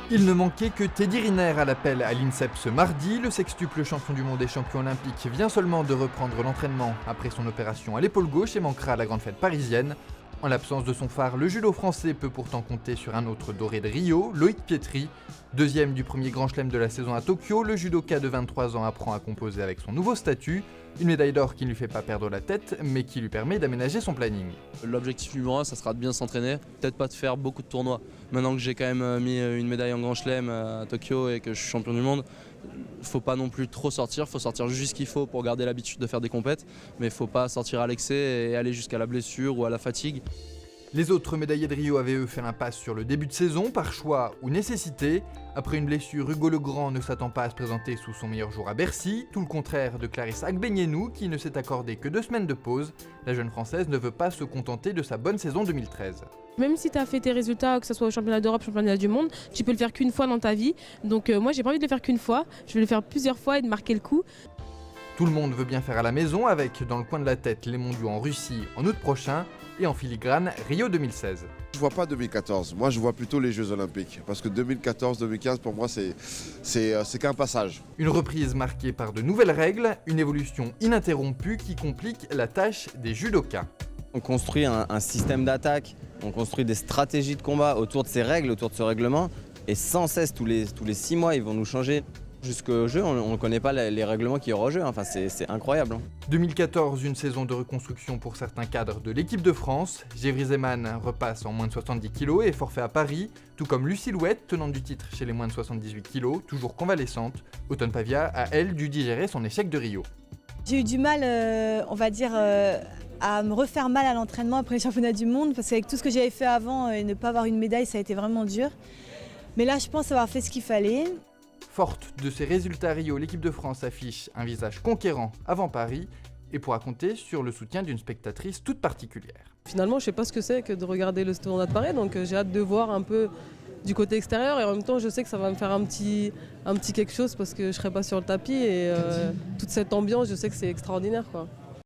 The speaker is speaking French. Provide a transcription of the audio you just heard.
Il ne manquait que Teddy Riner à l'appel à l'INSEP ce mardi. Le sextuple champion du monde et champion olympique vient seulement de reprendre l'entraînement après son opération à l'épaule gauche et manquera à la grande fête parisienne. En l'absence de son phare, le judo français peut pourtant compter sur un autre doré de Rio, Loïc Pietri. Deuxième du premier grand chelem de la saison à Tokyo, le judoka de 23 ans apprend à composer avec son nouveau statut. Une médaille d'or qui ne lui fait pas perdre la tête, mais qui lui permet d'aménager son planning. L'objectif numéro 1, ça sera de bien s'entraîner, peut-être pas de faire beaucoup de tournois. Maintenant que j'ai quand même mis une médaille en grand chelem à Tokyo et que je suis champion du monde, faut pas non plus trop sortir, faut sortir juste ce qu'il faut pour garder l'habitude de faire des compètes, mais faut pas sortir à l'excès et aller jusqu'à la blessure ou à la fatigue. Les autres médaillés de Rio avaient eux fait l'impasse sur le début de saison, par choix ou nécessité. Après une blessure, Hugo Legrand ne s'attend pas à se présenter sous son meilleur jour à Bercy, tout le contraire de Clarisse Agbenienou qui ne s'est accordé que 2 semaines de pause. La jeune Française ne veut pas se contenter de sa bonne saison 2013. Même si tu as fait tes résultats, que ce soit au championnat d'Europe, championnat du monde, tu peux le faire qu'une fois dans ta vie. Donc moi j'ai pas envie de le faire qu'une fois, je vais le faire plusieurs fois et de marquer le coup. Tout le monde veut bien faire à la maison avec, dans le coin de la tête, les mondiaux en Russie en août prochain et en filigrane Rio 2016. Je vois pas 2014, moi je vois plutôt les Jeux Olympiques parce que 2014-2015 pour moi c'est qu'un passage. Une reprise marquée par de nouvelles règles, une évolution ininterrompue qui complique la tâche des judokas. On construit un système d'attaque, on construit des stratégies de combat autour de ces règles, autour de ce règlement et sans cesse tous les 6 mois ils vont nous changer. Jusqu'au jeu, on ne connaît pas les règlements qu'il y aura au jeu, enfin, c'est incroyable. 2014, une saison de reconstruction pour certains cadres de l'équipe de France. Gévry Zeman repasse en moins de 70 kg et est forfait à Paris, tout comme Lucie Louette, tenante du titre chez les moins de 78 kg, toujours convalescente. Autonne Pavia a, elle, dû digérer son échec de Rio. J'ai eu du mal, on va dire, à me refaire mal à l'entraînement après les championnats du monde, parce qu'avec tout ce que j'avais fait avant et ne pas avoir une médaille, ça a été vraiment dur. Mais là, je pense avoir fait ce qu'il fallait. Forte de ses résultats à Rio, l'équipe de France affiche un visage conquérant avant Paris et pourra compter sur le soutien d'une spectatrice toute particulière. Finalement, je ne sais pas ce que c'est que de regarder le tournoi de Paris, donc j'ai hâte de voir un peu du côté extérieur et en même temps, je sais que ça va me faire un petit quelque chose parce que je ne serai pas sur le tapis et toute cette ambiance, je sais que c'est extraordinaire, quoi.